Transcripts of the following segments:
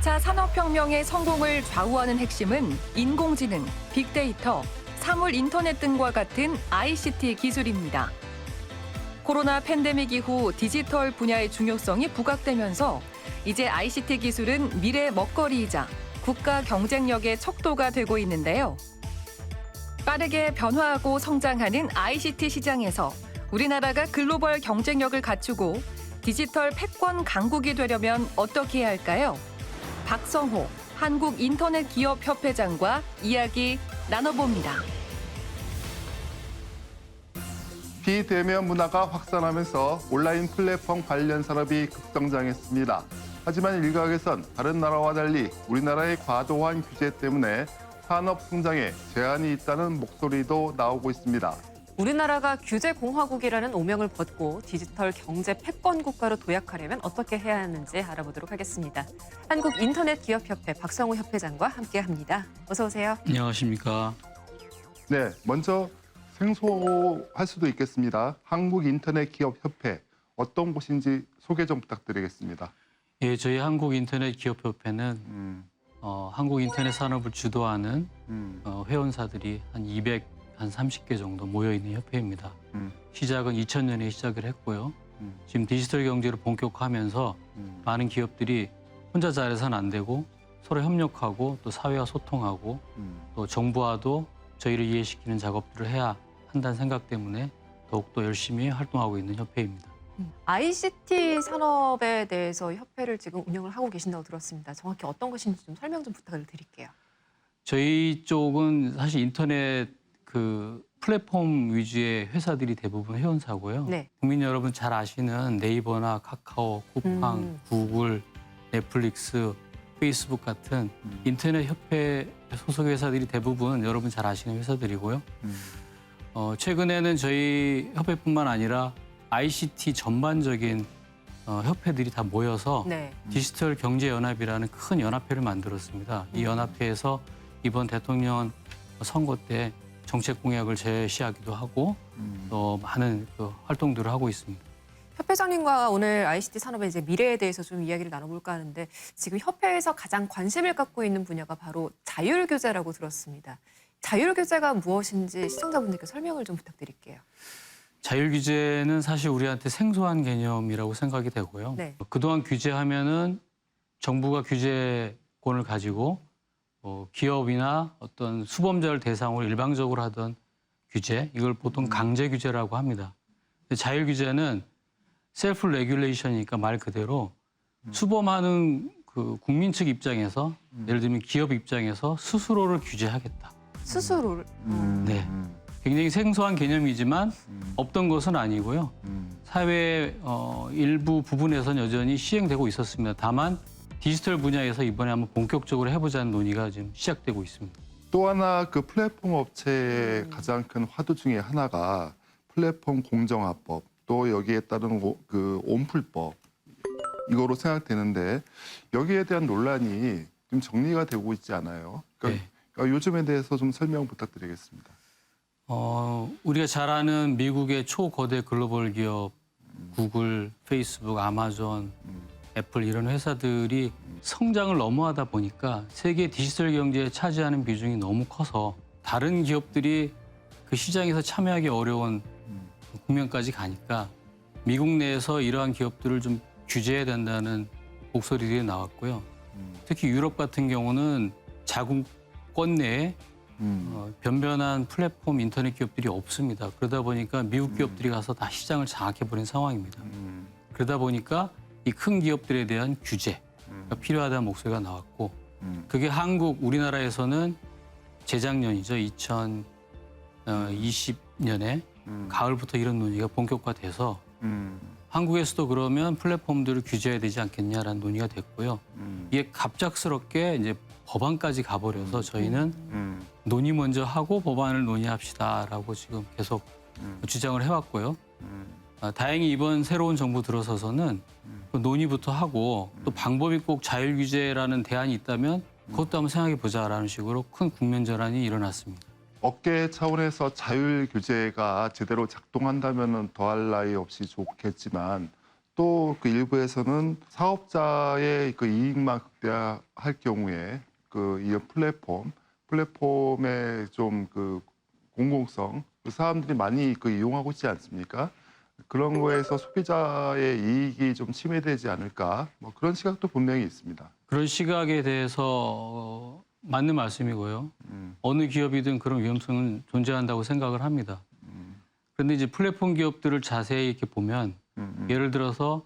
4차 산업혁명의 성공을 좌우하는 핵심은 인공지능, 빅데이터, 사물 인터넷 등과 같은 ICT 기술입니다. 코로나 팬데믹 이후 디지털 분야의 중요성이 부각되면서 이제 ICT 기술은 미래 먹거리이자 국가 경쟁력의 척도가 되고 있는데요. 빠르게 변화하고 성장하는 ICT 시장에서 우리나라가 글로벌 경쟁력을 갖추고 디지털 패권 강국이 되려면 어떻게 해야 할까요? 박성호 한국인터넷기업협회장과 이야기 나눠봅니다. 비대면 문화가 확산하면서 온라인 플랫폼 관련 산업이 급성장했습니다. 하지만 일각에선 다른 나라와 달리 우리나라의 과도한 규제 때문에 산업 성장에 제한이 있다는 목소리도 나오고 있습니다. 우리나라가 규제 공화국이라는 오명을 벗고 디지털 경제 패권 국가로 도약하려면 어떻게 해야 하는지 알아보도록 하겠습니다. 한국인터넷기업협회 박성호 협회장과 함께합니다. 어서 오세요. 안녕하십니까. 네, 먼저 생소할 수도 있겠습니다. 한국인터넷기업협회 어떤 곳인지 소개 좀 부탁드리겠습니다. 예, 저희 한국인터넷기업협회는 한국인터넷 산업을 주도하는 회원사들이 한 230개 정도 모여있는 협회입니다. 시작은 2000년에 시작을 했고요. 지금 디지털 경제를 본격화하면서 많은 기업들이 혼자 잘해서는 안 되고 서로 협력하고 또 사회와 소통하고 또 정부와도 저희를 이해시키는 작업들을 해야 한다는 생각 때문에 더욱더 열심히 활동하고 있는 협회입니다. ICT 산업에 대해서 협회를 지금 운영을 하고 계신다고 들었습니다. 정확히 어떤 것인지 좀 설명 좀 부탁을 드릴게요. 저희 쪽은 사실 인터넷 플랫폼 위주의 회사들이 대부분 회원사고요. 네. 국민 여러분 잘 아시는 네이버나 카카오, 쿠팡, 구글, 넷플릭스, 페이스북 같은 인터넷 협회 소속 회사들이 대부분 여러분 잘 아시는 회사들이고요. 최근에는 저희 협회뿐만 아니라 ICT 전반적인 협회들이 다 모여서 네. 디지털 경제연합이라는 큰 연합회를 만들었습니다. 이 연합회에서 이번 대통령 선거 때 정책 공약을 제시하기도 하고 또 많은 활동들을 하고 있습니다. 협회장님과 오늘 ICT 산업의 이제 미래에 대해서 좀 이야기를 나눠볼까 하는데 지금 협회에서 가장 관심을 갖고 있는 분야가 바로 자율규제라고 들었습니다. 자율규제가 무엇인지 시청자분들께 설명을 좀 부탁드릴게요. 자율규제는 사실 우리한테 생소한 개념이라고 생각이 되고요. 네. 그동안 규제하면은 정부가 규제권을 가지고 기업이나 어떤 수범자를 대상으로 일방적으로 하던 규제, 이걸 보통 강제 규제라고 합니다. 근데 자율규제는 셀프 레귤레이션이니까 말 그대로 수범하는 국민 측 입장에서 예를 들면 기업 입장에서 스스로를 규제하겠다. 스스로를. 네. 굉장히 생소한 개념이지만 없던 것은 아니고요. 사회 일부 부분에서는 여전히 시행되고 있었습니다. 다만 디지털 분야에서 이번에 한번 본격적으로 해보자는 논의가 지금 시작되고 있습니다. 또 하나 플랫폼 업체의 가장 큰 화두 중에 하나가 플랫폼 공정화법, 또 여기에 따른 온풀법, 이거로 생각되는데 여기에 대한 논란이 좀 정리가 되고 있지 않아요? 그러니까 요즘에 대해서 좀 설명 부탁드리겠습니다. 우리가 잘 아는 미국의 초거대 글로벌 기업 구글, 페이스북, 아마존, 애플 이런 회사들이 성장을 너무하다 보니까 세계 디지털 경제에 차지하는 비중이 너무 커서 다른 기업들이 그 시장에서 참여하기 어려운 국면까지 가니까 미국 내에서 이러한 기업들을 좀 규제해야 된다는 목소리들이 나왔고요. 특히 유럽 같은 경우는 자국권 내에 변변한 플랫폼 인터넷 기업들이 없습니다. 그러다 보니까 미국 기업들이 가서 다 시장을 장악해버린 상황입니다. 그러다 보니까 이 큰 기업들에 대한 규제가 필요하다는 목소리가 나왔고 그게 우리나라에서는 재작년이죠. 2020년에 가을부터 이런 논의가 본격화돼서 한국에서도 그러면 플랫폼들을 규제해야 되지 않겠냐라는 논의가 됐고요. 이게 갑작스럽게 이제 법안까지 가버려서 저희는 논의 먼저 하고 법안을 논의합시다라고 지금 계속 주장을 해왔고요. 다행히 이번 새로운 정부 들어서서는 논의부터 하고 또 방법이 꼭 자율규제라는 대안이 있다면 그것도 한번 생각해보자라는 식으로 큰 국면 전환이 일어났습니다. 업계 차원에서 자율 규제가 제대로 작동한다면 더할 나위 없이 좋겠지만 또 그 일부에서는 사업자의 그 이익만 극대화할 경우에 이 플랫폼의 좀 그 공공성, 사람들이 많이 이용하고 있지 않습니까? 그런 거에서 소비자의 이익이 좀 침해되지 않을까? 뭐 그런 시각도 분명히 있습니다. 그런 시각에 대해서 맞는 말씀이고요. 어느 기업이든 그런 위험성은 존재한다고 생각을 합니다. 그런데 이제 플랫폼 기업들을 자세히 이렇게 보면 예를 들어서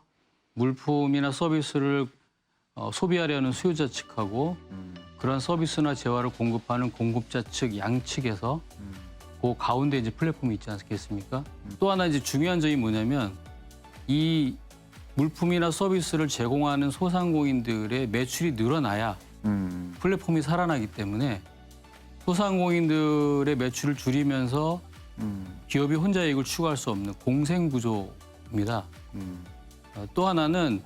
물품이나 서비스를 소비하려는 수요자 측하고 그런 서비스나 재화를 공급하는 공급자 측 양측에서 그 가운데 이제 플랫폼이 있지 않겠습니까? 또 하나 이제 중요한 점이 뭐냐면 이 물품이나 서비스를 제공하는 소상공인들의 매출이 늘어나야 플랫폼이 살아나기 때문에 소상공인들의 매출을 줄이면서 기업이 혼자 이익을 추구할 수 없는 공생 구조입니다. 또 하나는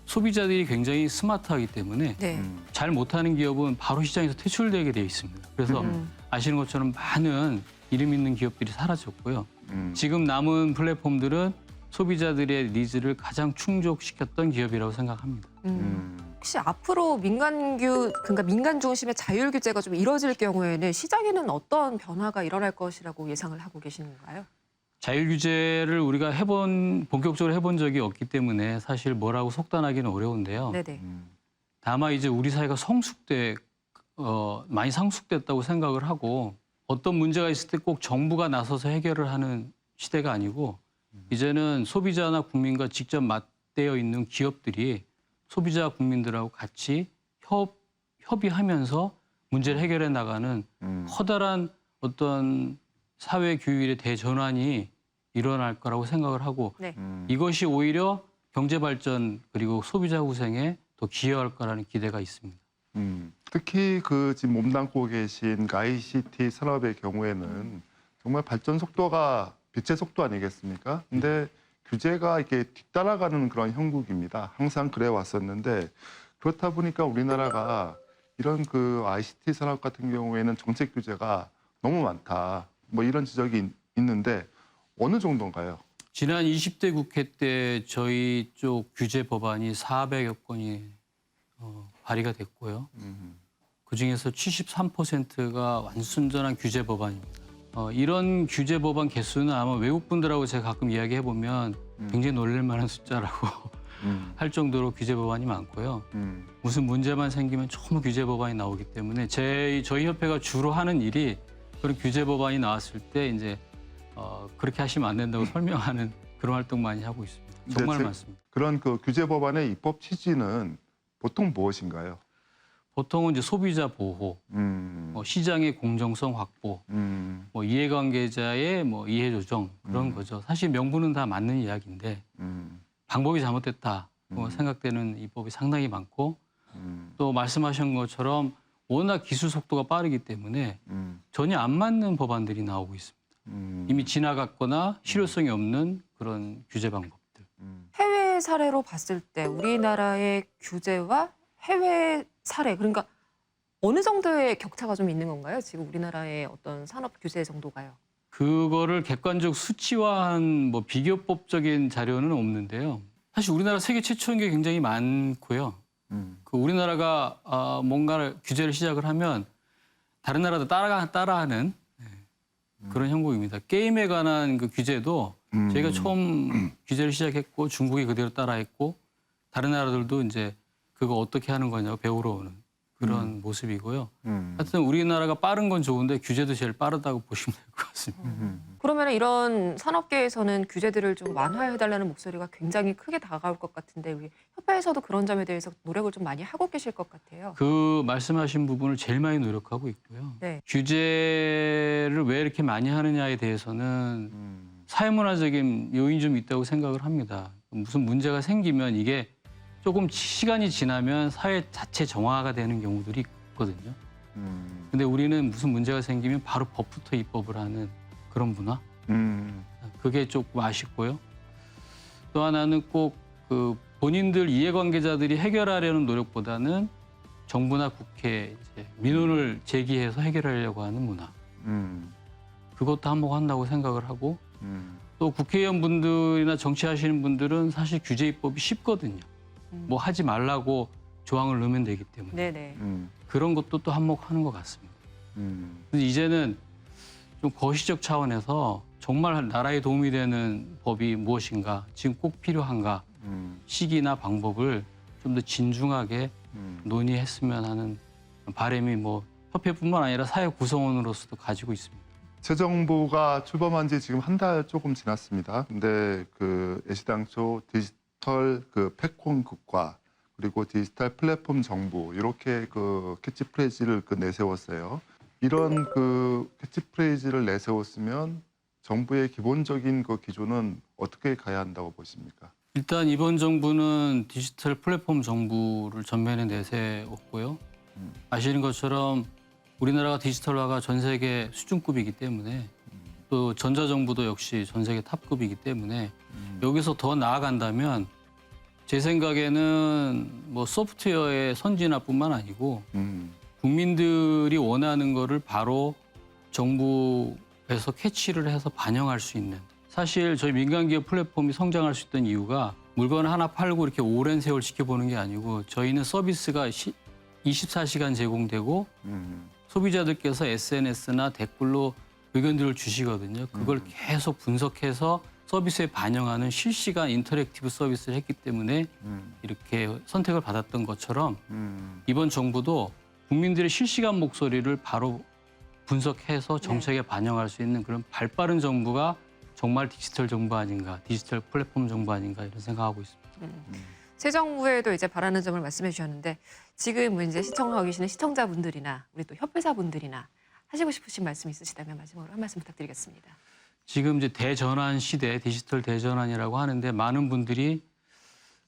소비자들이 굉장히 스마트하기 때문에 네. 잘 못하는 기업은 바로 시장에서 퇴출되게 되어 있습니다. 그래서 아시는 것처럼 많은 이름 있는 기업들이 사라졌고요. 지금 남은 플랫폼들은 소비자들의 니즈를 가장 충족시켰던 기업이라고 생각합니다. 혹시 앞으로 그러니까 민간 중심의 자율 규제가 좀 이뤄질 경우에는 시장에는 어떤 변화가 일어날 것이라고 예상을 하고 계시는 건가요? 자율 규제를 우리가 본격적으로 해본 적이 없기 때문에 사실 뭐라고 속단하기는 어려운데요. 네네. 다만 이제 우리 사회가 많이 성숙됐다고 생각을 하고 어떤 문제가 있을 때 꼭 정부가 나서서 해결을 하는 시대가 아니고 이제는 소비자나 국민과 직접 맞대어 있는 기업들이 소비자 국민들하고 같이 협의하면서 문제를 해결해 나가는 커다란 어떤 사회 규율의 대전환이 일어날 거라고 생각을 하고 네. 이것이 오히려 경제 발전 그리고 소비자 후생에 더 기여할 거라는 기대가 있습니다. 특히 지금 몸담고 계신 ICT 산업의 경우에는 정말 발전 속도가 빛의 속도 아니겠습니까? 근데 규제가 이렇게 뒤따라가는 그런 형국입니다. 항상 그래 왔었는데 그렇다 보니까 우리나라가 이런 ICT 산업 같은 경우에는 정책 규제가 너무 많다. 뭐 이런 지적이 있는데 어느 정도인가요? 지난 20대 국회 때 저희 쪽 규제 법안이 400여 건이 발의가 됐고요. 그중에서 73%가 완순전한 규제 법안입니다. 이런 규제 법안 개수는 아마 외국 분들하고 제가 가끔 이야기해보면 굉장히 놀랄 만한 숫자라고 할 정도로 규제 법안이 많고요. 무슨 문제만 생기면 전부 규제 법안이 나오기 때문에 저희 협회가 주로 하는 일이 그런 규제 법안이 나왔을 때 이제 그렇게 하시면 안 된다고 설명하는 그런 활동 많이 하고 있습니다. 정말 많습니다. 그런 규제 법안의 입법 취지는 보통 무엇인가요? 보통은 이제 소비자 보호, 시장의 공정성 확보, 이해관계자의 이해 조정 그런 거죠. 사실 명분은 다 맞는 이야기인데 방법이 잘못됐다 생각되는 입법이 상당히 많고 또 말씀하신 것처럼 워낙 기술 속도가 빠르기 때문에 전혀 안 맞는 법안들이 나오고 있습니다. 이미 지나갔거나 실효성이 없는 그런 규제 방법들. 해외 사례로 봤을 때 우리나라의 규제와 해외 사례, 그러니까 어느 정도의 격차가 좀 있는 건가요? 지금 우리나라의 어떤 산업 규제 정도가요? 그거를 객관적 수치화한 비교법적인 자료는 없는데요. 사실 우리나라 세계 최초인 게 굉장히 많고요. 우리나라가 뭔가를 규제를 시작을 하면 다른 나라도 따라하는 그런 형국입니다. 게임에 관한 규제도 저희가 처음 규제를 시작했고 중국이 그대로 따라했고 다른 나라들도 이제 그거 어떻게 하는 거냐고 배우러 오는 그런 모습이고요. 하여튼 우리나라가 빠른 건 좋은데 규제도 제일 빠르다고 보시면 될 것 같습니다. 그러면 이런 산업계에서는 규제들을 좀 완화해달라는 목소리가 굉장히 크게 다가올 것 같은데 우리 협회에서도 그런 점에 대해서 노력을 좀 많이 하고 계실 것 같아요. 그 말씀하신 부분을 제일 많이 노력하고 있고요. 네. 규제를 왜 이렇게 많이 하느냐에 대해서는 사회문화적인 요인이 좀 있다고 생각을 합니다. 무슨 문제가 생기면 이게 조금 시간이 지나면 사회 자체 정화가 되는 경우들이 있거든요. 근데 우리는 무슨 문제가 생기면 바로 법부터 입법을 하는 그런 문화? 그게 조금 아쉽고요. 또 하나는 꼭 본인들 이해관계자들이 해결하려는 노력보다는 정부나 국회에 이제 민원을 제기해서 해결하려고 하는 문화. 그것도 한몫한다고 생각을 하고 또 국회의원분들이나 정치하시는 분들은 사실 규제 입법이 쉽거든요. 뭐 하지 말라고 조항을 넣으면 되기 때문에 네네. 그런 것도 또 한몫하는 것 같습니다. 그래서 이제는 좀 거시적 차원에서 정말 나라에 도움이 되는 법이 무엇인가, 지금 꼭 필요한가, 시기나 방법을 좀 더 진중하게 논의했으면 하는 바람이 뭐 협회뿐만 아니라 사회 구성원으로서도 가지고 있습니다. 새 정부가 출범한 지 지금 한 달 조금 지났습니다. 근데 그 애시당초 디지털 그 패권국가 그리고 디지털 플랫폼 정부 이렇게 그 캐치프레이즈를 내세웠어요. 이런 그 캐치프레이즈를 내세웠으면 정부의 기본적인 그 기조는 어떻게 가야 한다고 보십니까? 일단 이번 정부는 디지털 플랫폼 정부를 전면에 내세웠고요. 아시는 것처럼 우리나라가 디지털화가 전 세계 수준급이기 때문에 또 전자정부도 역시 전 세계 탑급이기 때문에 여기서 더 나아간다면 제 생각에는 뭐 소프트웨어의 선진화뿐만 아니고 국민들이 원하는 거를 바로 정부에서 캐치를 해서 반영할 수 있는, 사실 저희 민간기업 플랫폼이 성장할 수 있던 이유가 물건 하나 팔고 이렇게 오랜 세월 지켜보는 게 아니고 저희는 서비스가 24시간 제공되고 소비자들께서 SNS나 댓글로 의견들을 주시거든요. 그걸 계속 분석해서 서비스에 반영하는 실시간 인터랙티브 서비스를 했기 때문에 이렇게 선택을 받았던 것처럼 이번 정부도 국민들의 실시간 목소리를 바로 분석해서 정책에 반영할 수 있는 그런 발빠른 정부가 정말 디지털 정부 아닌가, 디지털 플랫폼 정부 아닌가 이런 생각하고 있습니다. 새 정부에도 이제 바라는 점을 말씀해 주셨는데 지금 이제 시청하고 계시는 시청자분들이나 우리 또 협회사분들이나 하시고 싶으신 말씀 있으시다면 마지막으로 한 말씀 부탁드리겠습니다. 지금 이제 대전환 시대, 디지털 대전환이라고 하는데 많은 분들이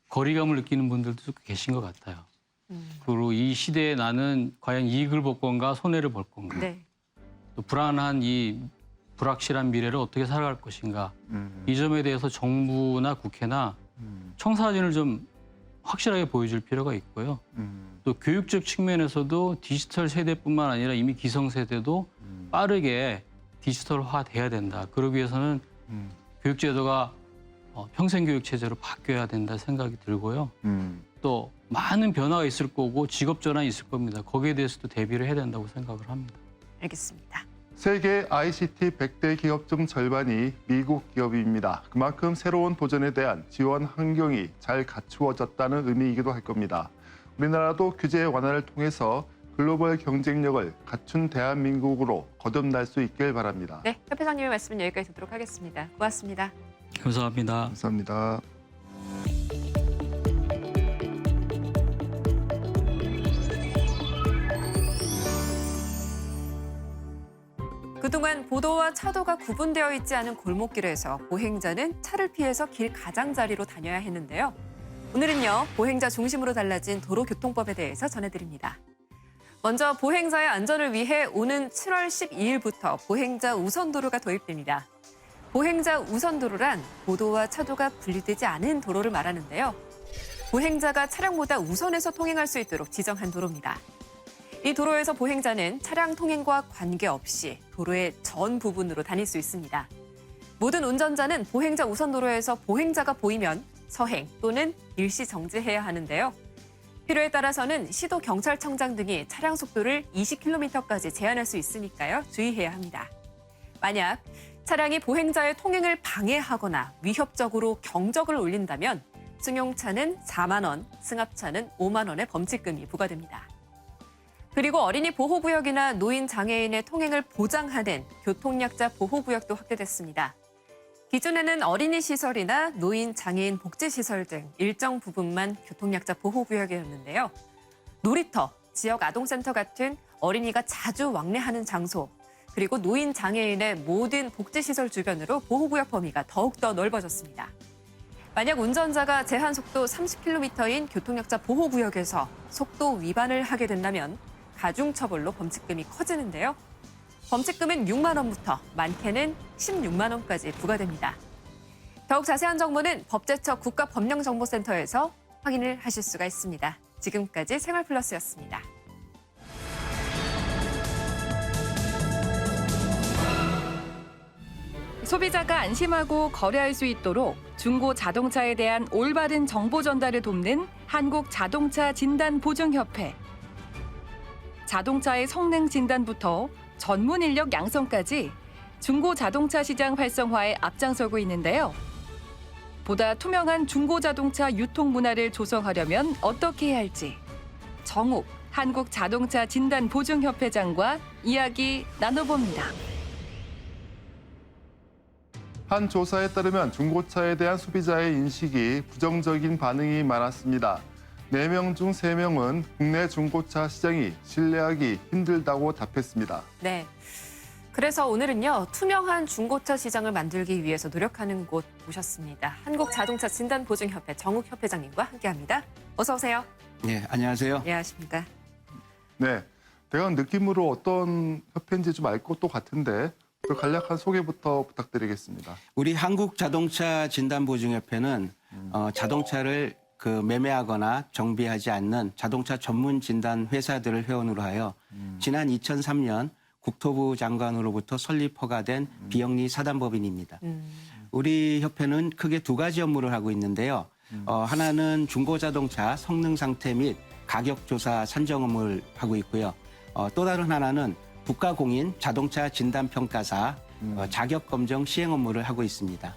거리감을 느끼는 분들도 계신 것 같아요. 그리고 이 시대에 나는 과연 이익을 볼 건가, 손해를 볼 건가. 네. 또 불안한 이 불확실한 미래를 어떻게 살아갈 것인가. 이 점에 대해서 정부나 국회나 청사진을 좀 확실하게 보여줄 필요가 있고요. 또 교육적 측면에서도 디지털 세대뿐만 아니라 이미 기성세대도 빠르게 디지털화 돼야 된다. 그러기 위해서는 교육제도가 평생교육체제로 바뀌어야 된다 생각이 들고요. 또 많은 변화가 있을 거고 직업 전환이 있을 겁니다. 거기에 대해서도 대비를 해야 된다고 생각을 합니다. 알겠습니다. 세계 ICT 100대 기업 중 절반이 미국 기업입니다. 그만큼 새로운 도전에 대한 지원 환경이 잘 갖추어졌다는 의미이기도 할 겁니다. 우리나라도 규제 완화를 통해서 글로벌 경쟁력을 갖춘 대한민국으로 거듭날 수 있길 바랍니다. 네, 협회장님의 말씀은 여기까지 듣도록 하겠습니다. 고맙습니다. 감사합니다. 감사합니다. 그동안 보도와 차도가 구분되어 있지 않은 골목길에서 보행자는 차를 피해서 길 가장자리로 다녀야 했는데요. 오늘은요, 보행자 중심으로 달라진 도로교통법에 대해서 전해드립니다. 먼저 보행자의 안전을 위해 오는 7월 12일부터 보행자 우선도로가 도입됩니다. 보행자 우선도로란 보도와 차도가 분리되지 않은 도로를 말하는데요. 보행자가 차량보다 우선해서 통행할 수 있도록 지정한 도로입니다. 이 도로에서 보행자는 차량 통행과 관계없이 도로의 전 부분으로 다닐 수 있습니다. 모든 운전자는 보행자 우선도로에서 보행자가 보이면 서행 또는 일시 정지해야 하는데요. 필요에 따라서는 시도 경찰청장 등이 차량 속도를 20km까지 제한할 수 있으니까요. 주의해야 합니다. 만약 차량이 보행자의 통행을 방해하거나 위협적으로 경적을 울린다면 승용차는 4만 원, 승합차는 5만 원의 범칙금이 부과됩니다. 그리고 어린이 보호구역이나 노인 장애인의 통행을 보장하는 교통약자 보호구역도 확대됐습니다. 기존에는 어린이 시설이나 노인 장애인 복지시설 등 일정 부분만 교통약자 보호구역이었는데요. 놀이터, 지역 아동센터 같은 어린이가 자주 왕래하는 장소, 그리고 노인 장애인의 모든 복지시설 주변으로 보호구역 범위가 더욱더 넓어졌습니다. 만약 운전자가 제한 속도 30km인 교통약자 보호구역에서 속도 위반을 하게 된다면 가중처벌로 범칙금이 커지는데요. 범칙금은 6만 원부터 많게는 16만 원까지 부과됩니다. 더욱 자세한 정보는 법제처 국가법령정보센터에서 확인을 하실 수가 있습니다. 지금까지 생활플러스였습니다. 소비자가 안심하고 거래할 수 있도록 중고 자동차에 대한 올바른 정보 전달을 돕는 한국자동차진단보증협회. 자동차의 성능 진단부터 전문 인력 양성까지 중고 자동차 시장 활성화에 앞장서고 있는데요. 보다 투명한 중고 자동차 유통 문화를 조성하려면 어떻게 해야 할지 정욱 한국자동차진단보증협회장과 이야기 나눠봅니다. 한 조사에 따르면 중고차에 대한 소비자의 인식이 부정적인 반응이 많았습니다. 4명 중 3명은 국내 중고차 시장이 신뢰하기 힘들다고 답했습니다. 네. 그래서 오늘은요, 투명한 중고차 시장을 만들기 위해서 노력하는 곳 모셨습니다. 한국자동차진단보증협회 정욱 협회장님과 함께합니다. 어서 오세요. 네, 안녕하세요. 안녕하십니까. 네, 대강 느낌으로 어떤 협회인지 좀 알 것도 같은데 또 간략한 소개부터 부탁드리겠습니다. 우리 한국자동차진단보증협회는 자동차를 매매하거나 정비하지 않는 자동차 전문 진단 회사들을 회원으로 하여 지난 2003년 국토부 장관으로부터 설립 허가된 비영리 사단법인입니다. 우리 협회는 크게 2가지 업무를 하고 있는데요. 하나는 중고자동차 성능 상태 및 가격 조사 산정 업무를 하고 있고요. 또 다른 하나는 국가공인 자동차 진단평가사 자격 검정 시행 업무를 하고 있습니다.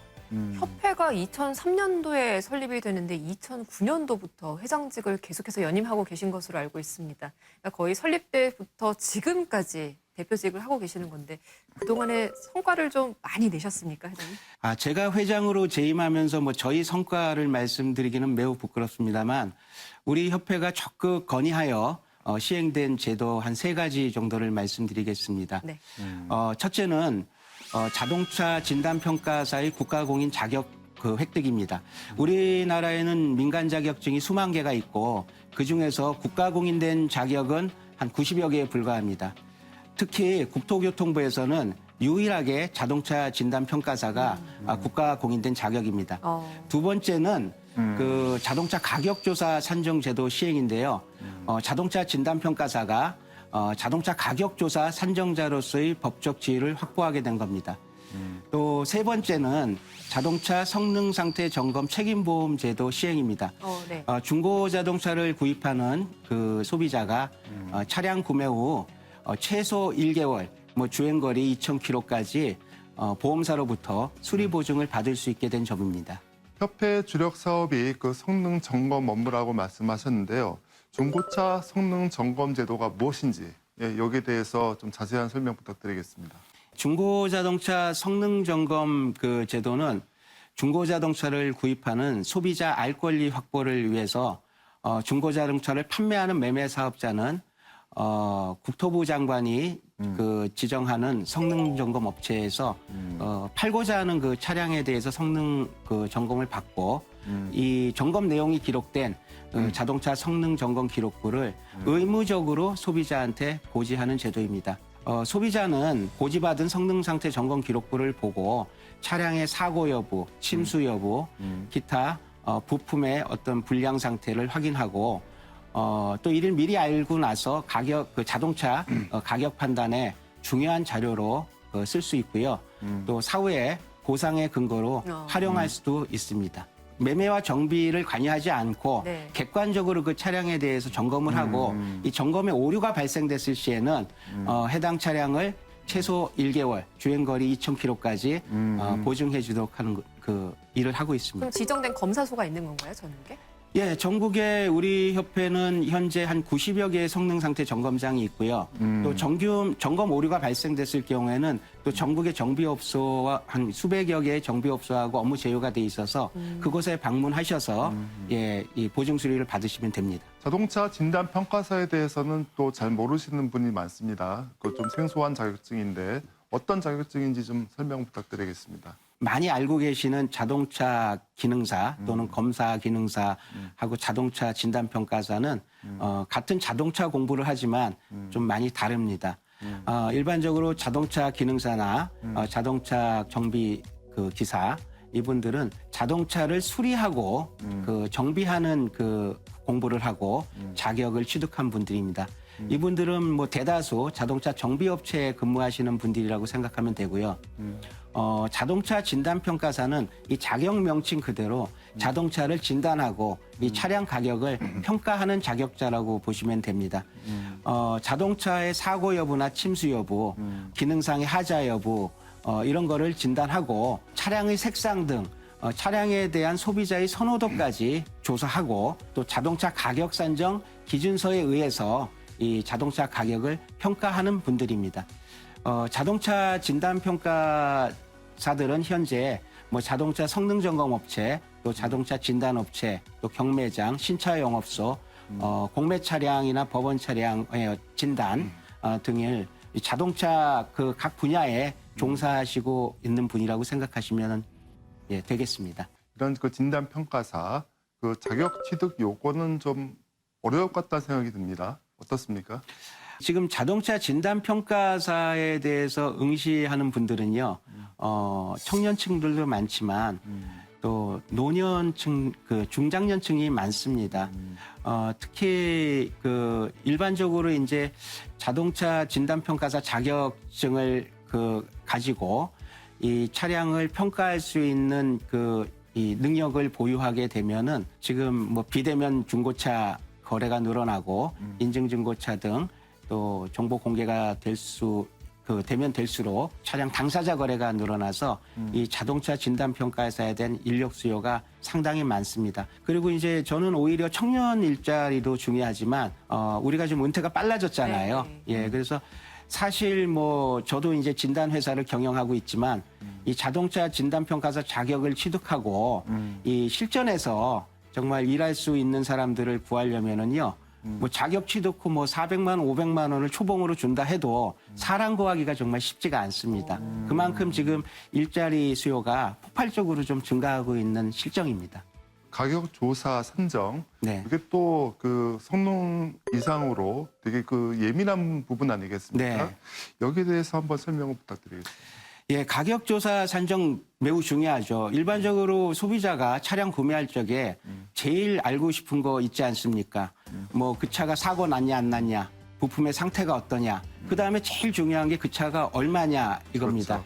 협회가 2003년도에 설립이 되는데 2009년도부터 회장직을 계속해서 연임하고 계신 것으로 알고 있습니다. 그러니까 거의 설립 때부터 지금까지 대표직을 하고 계시는 건데 그동안의 성과를 좀 많이 내셨습니까, 회장님? 제가 회장으로 재임하면서 저희 성과를 말씀드리기는 매우 부끄럽습니다만 우리 협회가 적극 건의하여 시행된 제도 한 3가지 정도를 말씀드리겠습니다. 네. 첫째는 자동차 진단평가사의 국가공인 자격 획득입니다. 우리나라에는 민간 자격증이 수만 개가 있고 그중에서 국가공인된 자격은 한 90여 개에 불과합니다. 특히 국토교통부에서는 유일하게 자동차 진단평가사가 국가공인된 자격입니다. 2번째는 자동차 가격조사 산정제도 시행인데요. 자동차 진단평가사가 자동차 가격조사 산정자로서의 법적 지위를 확보하게 된 겁니다. 또 3번째는 자동차 성능 상태 점검 책임보험 제도 시행입니다. 네. 중고 자동차를 구입하는 소비자가 차량 구매 후 최소 1개월, 주행거리 2,000km까지 보험사로부터 수리 보증을 받을 수 있게 된 점입니다. 협회 주력 사업이 성능 점검 업무라고 말씀하셨는데요. 중고차 성능 점검 제도가 무엇인지 여기에 대해서 좀 자세한 설명 부탁드리겠습니다. 중고 자동차 성능 점검 제도는 중고 자동차를 구입하는 소비자 알 권리 확보를 위해서 중고 자동차를 판매하는 매매 사업자는 국토부 장관이 지정하는 성능 점검 업체에서 팔고자 하는 차량에 대해서 성능 점검을 받고 이 점검 내용이 기록된 자동차 성능 점검 기록부를 의무적으로 소비자한테 고지하는 제도입니다. 소비자는 고지받은 성능 상태 점검 기록부를 보고 차량의 사고 여부, 침수 여부, 기타 부품의 어떤 불량 상태를 확인하고 또 이를 미리 알고 나서 자동차 가격 판단에 중요한 자료로 쓸 수 있고요. 또 사후에 보상의 근거로 활용할 수도 있습니다. 매매와 정비를 관여하지 않고 네. 객관적으로 그 차량에 대해서 점검을 하고 이 점검에 오류가 발생됐을 시에는 해당 차량을 최소 1개월, 주행거리 2,000km까지 보증해 주도록 하는 일을 하고 있습니다. 그럼 지정된 검사소가 있는 건가요, 전국에? 예, 전국에 우리 협회는 현재 한 90여 개의 성능 상태 점검장이 있고요. 또 점검 오류가 발생됐을 경우에는 또 전국의 정비업소와 한 수백여 개의 정비업소하고 업무 제휴가 돼 있어서 그곳에 방문하셔서 이 보증 수리를 받으시면 됩니다. 자동차 진단 평가사에 대해서는 또 잘 모르시는 분이 많습니다. 그 좀 생소한 자격증인데 어떤 자격증인지 좀 설명 부탁드리겠습니다. 많이 알고 계시는 자동차 기능사 또는 검사 기능사하고 자동차 진단평가사는 같은 자동차 공부를 하지만 좀 많이 다릅니다. 일반적으로 자동차 기능사나 자동차 정비 기사 이분들은 자동차를 수리하고 정비하는 공부를 하고 자격을 취득한 분들입니다. 이분들은 대다수 자동차 정비업체에 근무하시는 분들이라고 생각하면 되고요. 자동차 진단평가사는 이 자격 명칭 그대로 자동차를 진단하고 이 차량 가격을 평가하는 자격자라고 보시면 됩니다. 자동차의 사고 여부나 침수 여부, 기능상의 하자 여부, 이런 거를 진단하고 차량의 색상 등 차량에 대한 소비자의 선호도까지 조사하고 또 자동차 가격 산정 기준서에 의해서 이 자동차 가격을 평가하는 분들입니다. 자동차 진단 평가사들은 현재 뭐 자동차 성능 점검 업체, 또 자동차 진단 업체, 또 경매장, 신차 영업소, 공매 차량이나 법원 차량의 진단 등을 이 자동차 그 각 분야에 종사하시고 있는 분이라고 생각하시면 되겠습니다. 이런 그 진단 평가사 그 자격 취득 요건은 좀 어려울 것 같다는 생각이 듭니다. 어떻습니까? 지금 자동차 진단 평가사에 대해서 응시하는 분들은요, 청년층들도 많지만 또 노년층, 그 중장년층이 많습니다. 특히 그 일반적으로 이제 자동차 진단 평가사 자격증을 가지고 이 차량을 평가할 수 있는 이 능력을 보유하게 되면은 지금 뭐 비대면 중고차 거래가 늘어나고 인증중고차 등 또 정보 공개가 되면 될수록 차량 당사자 거래가 늘어나서 이 자동차 진단 평가사에 대한 인력 수요가 상당히 많습니다. 그리고 이제 저는 오히려 청년 일자리도 중요하지만 우리가 좀 은퇴가 빨라졌잖아요. 네. 예, 그래서 사실 뭐 저도 이제 진단 회사를 경영하고 있지만 이 자동차 진단 평가사 자격을 취득하고 이 실전에서 정말 일할 수 있는 사람들을 구하려면은요. 뭐 자격 취득 후 뭐 400만, 500만 원을 초봉으로 준다 해도 사람 구하기가 정말 쉽지가 않습니다. 그만큼 지금 일자리 수요가 폭발적으로 좀 증가하고 있는 실정입니다. 가격 조사 산정 네. 이게 또 그 성능 이상으로 되게 그 예민한 부분 아니겠습니까? 네. 여기에 대해서 한번 설명을 부탁드리겠습니다. 예, 가격 조사 산정 매우 중요하죠. 일반적으로 소비자가 차량 구매할 적에 제일 알고 싶은 거 있지 않습니까? 뭐 그 차가 사고 났냐 안 났냐, 부품의 상태가 어떠냐. 그다음에 제일 중요한 게 그 차가 얼마냐 이겁니다.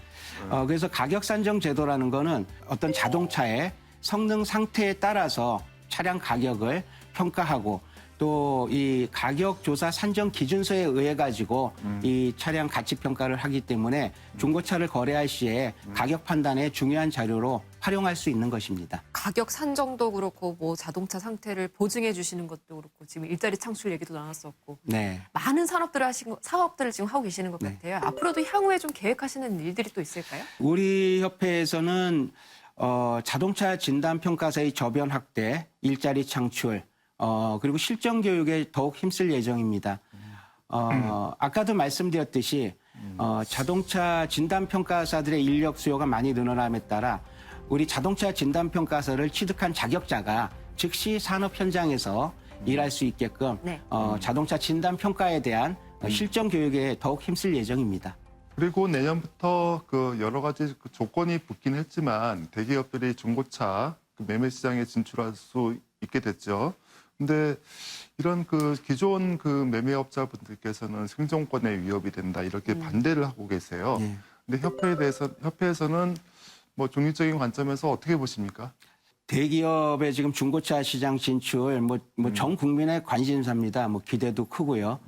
그래서 가격 산정 제도라는 거는 어떤 자동차의 성능 상태에 따라서 차량 가격을 평가하고 또 이 가격 조사 산정 기준서에 의해 가지고 이 차량 가치 평가를 하기 때문에 중고차를 거래할 시에 가격 판단의 중요한 자료로 활용할 수 있는 것입니다. 가격 산정도 그렇고 뭐 자동차 상태를 보증해 주시는 것도 그렇고 지금 일자리 창출 얘기도 나눴었고 네. 많은 사업들을 지금 하고 계시는 것 네. 같아요. 앞으로도 향후에 좀 계획하시는 일들이 또 있을까요? 우리 협회에서는 자동차 진단 평가사의 저변 확대, 일자리 창출, 그리고 실전 교육에 더욱 힘쓸 예정입니다. 아까도 말씀드렸듯이 자동차 진단 평가사들의 인력 수요가 많이 늘어남에 따라 우리 자동차 진단 평가사를 취득한 자격자가 즉시 산업 현장에서 일할 수 있게끔 네. 자동차 진단 평가에 대한 실전 교육에 더욱 힘쓸 예정입니다. 그리고 내년부터 그 여러 가지 그 조건이 붙긴 했지만 대기업들이 중고차 그 매매 시장에 진출할 수 있게 됐죠. 근데 이런 그 기존 그 매매업자분들께서는 생존권에 위협이 된다 이렇게 반대를 하고 계세요. 네. 근데 협회에서는 뭐 중립적인 관점에서 어떻게 보십니까? 대기업의 지금 중고차 시장 진출, 전 국민의 관심사입니다. 뭐 기대도 크고요.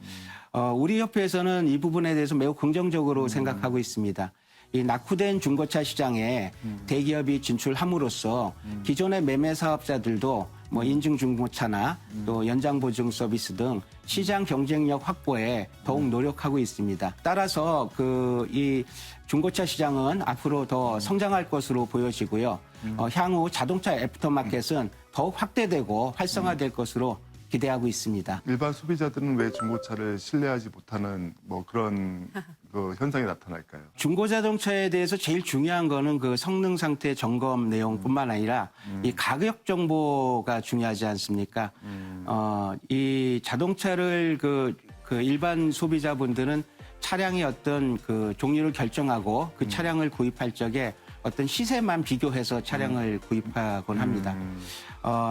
우리 협회에서는 이 부분에 대해서 매우 긍정적으로 생각하고 있습니다. 이 낙후된 중고차 시장에 대기업이 진출함으로써 기존의 매매 사업자들도 뭐 인증 중고차나 또 연장 보증 서비스 등 시장 경쟁력 확보에 더욱 노력하고 있습니다. 따라서 이 중고차 시장은 앞으로 더 성장할 것으로 보여지고요. 향후 자동차 애프터마켓은 더욱 확대되고 활성화될 것으로 기대하고 있습니다. 일반 소비자들은 왜 중고차를 신뢰하지 못하는 뭐 그런 그 현상이 나타날까요? 중고 자동차에 대해서 제일 중요한 거는 그 성능 상태 점검 내용뿐만 아니라 이 가격 정보가 중요하지 않습니까? 이 자동차를 그 일반 소비자분들은 차량의 어떤 그 종류를 결정하고 그 차량을 구입할 적에 어떤 시세만 비교해서 차량을 구입하곤 합니다.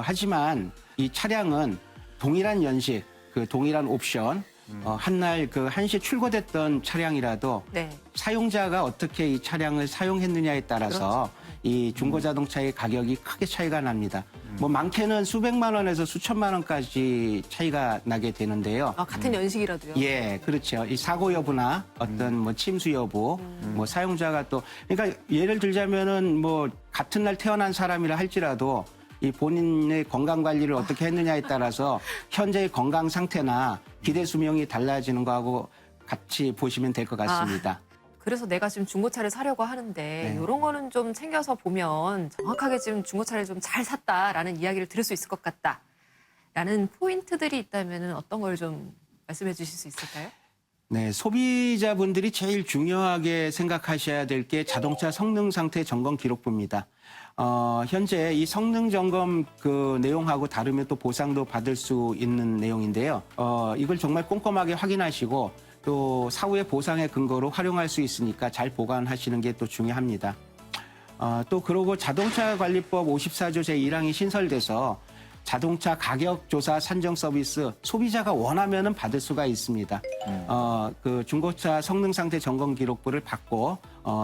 하지만 이 차량은 동일한 연식, 그 동일한 옵션, 한날 그 한시에 출고됐던 차량이라도 네. 사용자가 어떻게 이 차량을 사용했느냐에 따라서 이 중고 자동차의 가격이 크게 차이가 납니다. 뭐 많게는 수백만 원에서 수천만 원까지 차이가 나게 되는데요. 아, 같은 연식이라도요? 예, 그렇죠. 이 사고 여부나 어떤 뭐 침수 여부, 뭐 사용자가 또 그러니까 예를 들자면은 뭐 같은 날 태어난 사람이라 할지라도 이 본인의 건강 관리를 어떻게 했느냐에 따라서 현재의 건강 상태나 기대 수명이 달라지는 거하고 같이 보시면 될 것 같습니다. 그래서 내가 지금 중고차를 사려고 하는데 이런 거는 좀 챙겨서 보면 정확하게 지금 중고차를 좀 잘 샀다라는 이야기를 들을 수 있을 것 같다라는 포인트들이 있다면 어떤 걸 좀 말씀해 주실 수 있을까요? 네, 소비자분들이 제일 중요하게 생각하셔야 될 게 자동차 성능 상태 점검 기록부입니다. 현재 이 성능 점검 그 내용하고 다르면 또 보상도 받을 수 있는 내용인데요. 이걸 정말 꼼꼼하게 확인하시고 또 사후의 보상의 근거로 활용할 수 있으니까 잘 보관하시는 게 또 중요합니다. 또 그러고 자동차 관리법 54조 제1항이 신설돼서 자동차 가격 조사 산정 서비스 소비자가 원하면은 받을 수가 있습니다. 그 중고차 성능 상태 점검 기록부를 받고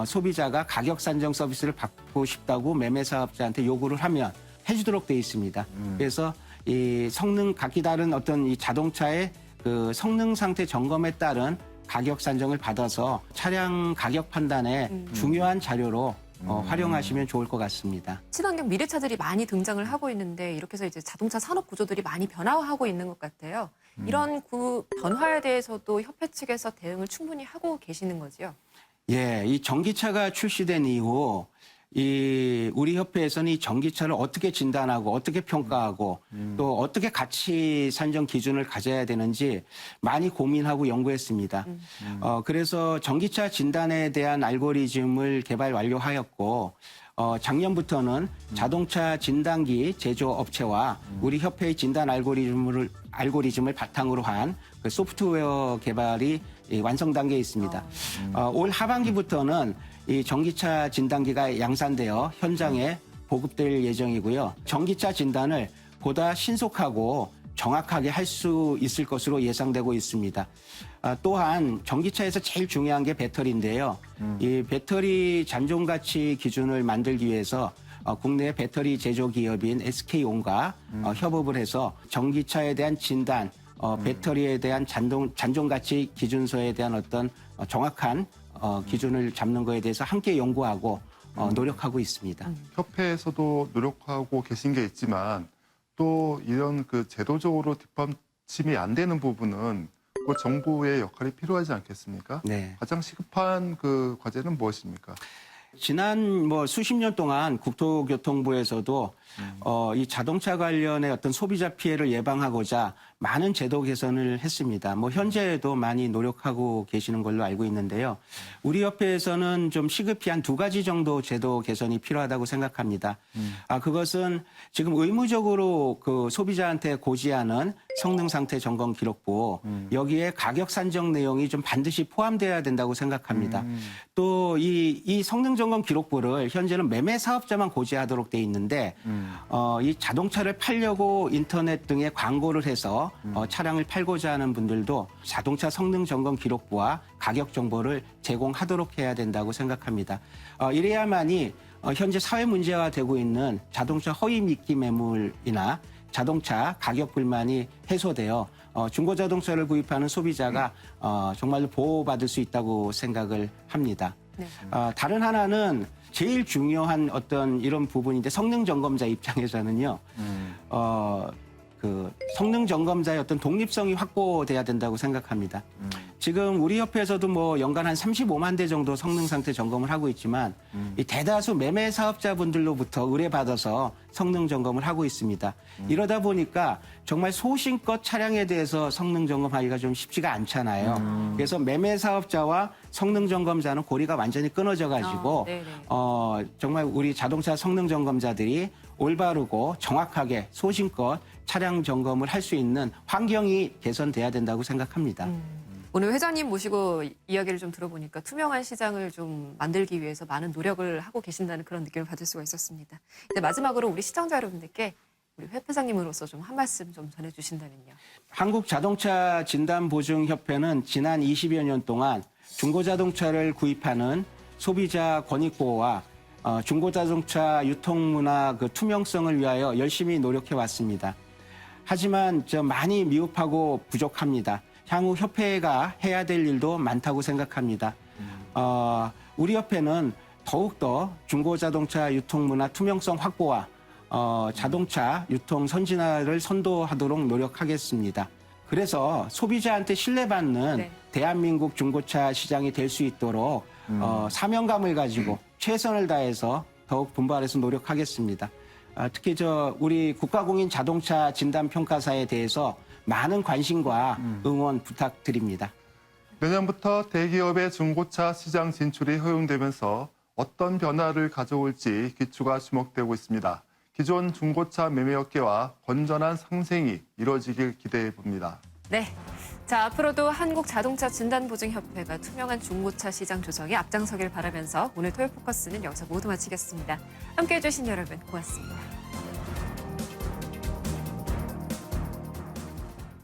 소비자가 가격 산정 서비스를 받고 싶다고 매매 사업자한테 요구를 하면 해주도록 돼 있습니다. 그래서 이 성능 각기 다른 어떤 이 자동차의 그 성능 상태 점검에 따른 가격 산정을 받아서 차량 가격 판단에 중요한 자료로 활용하시면 좋을 것 같습니다. 친환경 미래차들이 많이 등장을 하고 있는데 이렇게 해서 이제 자동차 산업 구조들이 많이 변화하고 있는 것 같아요. 이런 변화에 대해서도 협회 측에서 대응을 충분히 하고 계시는 거지요? 예, 이 전기차가 출시된 이후 우리 협회에서는 이 전기차를 어떻게 진단하고 어떻게 평가하고 또 어떻게 가치 산정 기준을 가져야 되는지 많이 고민하고 연구했습니다. 그래서 전기차 진단에 대한 알고리즘을 개발 완료하였고 작년부터는 자동차 진단기 제조업체와 우리 협회의 진단 알고리즘을 바탕으로 한 그 소프트웨어 개발이 완성 단계에 있습니다. 올 하반기부터는 이 전기차 진단기가 양산되어 현장에 보급될 예정이고요. 전기차 진단을 보다 신속하고 정확하게 할 수 있을 것으로 예상되고 있습니다. 또한 전기차에서 제일 중요한 게 배터리인데요. 이 배터리 잔존가치 기준을 만들기 위해서 국내 배터리 제조 기업인 SK온과 협업을 해서 전기차에 대한 진단, 배터리에 대한 잔존가치 기준서에 대한 어떤 정확한 기준을 잡는 거에 대해서 함께 연구하고 노력하고 있습니다. 협회에서도 노력하고 계신 게 있지만 또 이런 그 제도적으로 뒷받침이 안 되는 부분은 그 정부의 역할이 필요하지 않겠습니까? 네. 가장 시급한 그 과제는 무엇입니까? 지난 뭐 수십 년 동안 국토교통부에서도 이 자동차 관련의 어떤 소비자 피해를 예방하고자 많은 제도 개선을 했습니다. 뭐 현재에도 많이 노력하고 계시는 걸로 알고 있는데요. 우리 협회에서는 좀 시급히 한 2가지 정도 제도 개선이 필요하다고 생각합니다. 그것은 지금 의무적으로 그 소비자한테 고지하는 성능 상태 점검 기록부 여기에 가격 산정 내용이 좀 반드시 포함돼야 된다고 생각합니다. 또 이 성능 점검 기록부를 현재는 매매 사업자만 고지하도록 돼 있는데 이 자동차를 팔려고 인터넷 등에 광고를 해서 차량을 팔고자 하는 분들도 자동차 성능 점검 기록부와 가격 정보를 제공하도록 해야 된다고 생각합니다. 이래야만이 현재 사회 문제가 되고 있는 자동차 허위 미끼 매물이나 자동차 가격 불만이 해소되어 중고 자동차를 구입하는 소비자가 정말로 보호받을 수 있다고 생각을 합니다. 네. 다른 하나는 제일 중요한 어떤 이런 부분인데 성능 점검자 입장에서는요. 그 성능 점검자의 어떤 독립성이 확보돼야 된다고 생각합니다. 지금 우리 협회에서도 뭐 연간 한 35만 대 정도 성능 상태 점검을 하고 있지만 이 대다수 매매 사업자분들로부터 의뢰받아서 성능 점검을 하고 있습니다. 이러다 보니까 정말 소신껏 차량에 대해서 성능 점검하기가 좀 쉽지가 않잖아요. 그래서 매매 사업자와 성능 점검자는 고리가 완전히 끊어져 가지고 정말 우리 자동차 성능 점검자들이 올바르고 정확하게 소신껏 차량 점검을 할 수 있는 환경이 개선돼야 된다고 생각합니다. 오늘 회장님 모시고 이야기를 좀 들어보니까 투명한 시장을 좀 만들기 위해서 많은 노력을 하고 계신다는 그런 느낌을 받을 수가 있었습니다. 이제 마지막으로 우리 시청자 여러분들께 우리 회장님으로서 좀 한 말씀 좀 전해주신다면요. 한국자동차진단보증협회는 지난 20여 년 동안 중고자동차를 구입하는 소비자 권익보호와 중고자동차 유통문화 투명성을 위하여 열심히 노력해 왔습니다. 하지만 많이 미흡하고 부족합니다. 향후 협회가 해야 될 일도 많다고 생각합니다. 우리 협회는 더욱더 중고자동차 유통문화 투명성 확보와 자동차 유통 선진화를 선도하도록 노력하겠습니다. 그래서 소비자한테 신뢰받는 네. 대한민국 중고차 시장이 될 수 있도록 사명감을 가지고 최선을 다해서 더욱 분발해서 노력하겠습니다. 특히 우리 국가공인 자동차 진단평가사에 대해서 많은 관심과 응원 부탁드립니다. 내년부터 대기업의 중고차 시장 진출이 허용되면서 어떤 변화를 가져올지 귀추가 주목되고 있습니다. 기존 중고차 매매업계와 건전한 상생이 이뤄지길 기대해 봅니다. 네. 자, 앞으로도 한국자동차진단보증협회가 투명한 중고차 시장 조정에 앞장서길 바라면서 오늘 토요포커스는 여기서 모두 마치겠습니다. 함께해 주신 여러분 고맙습니다.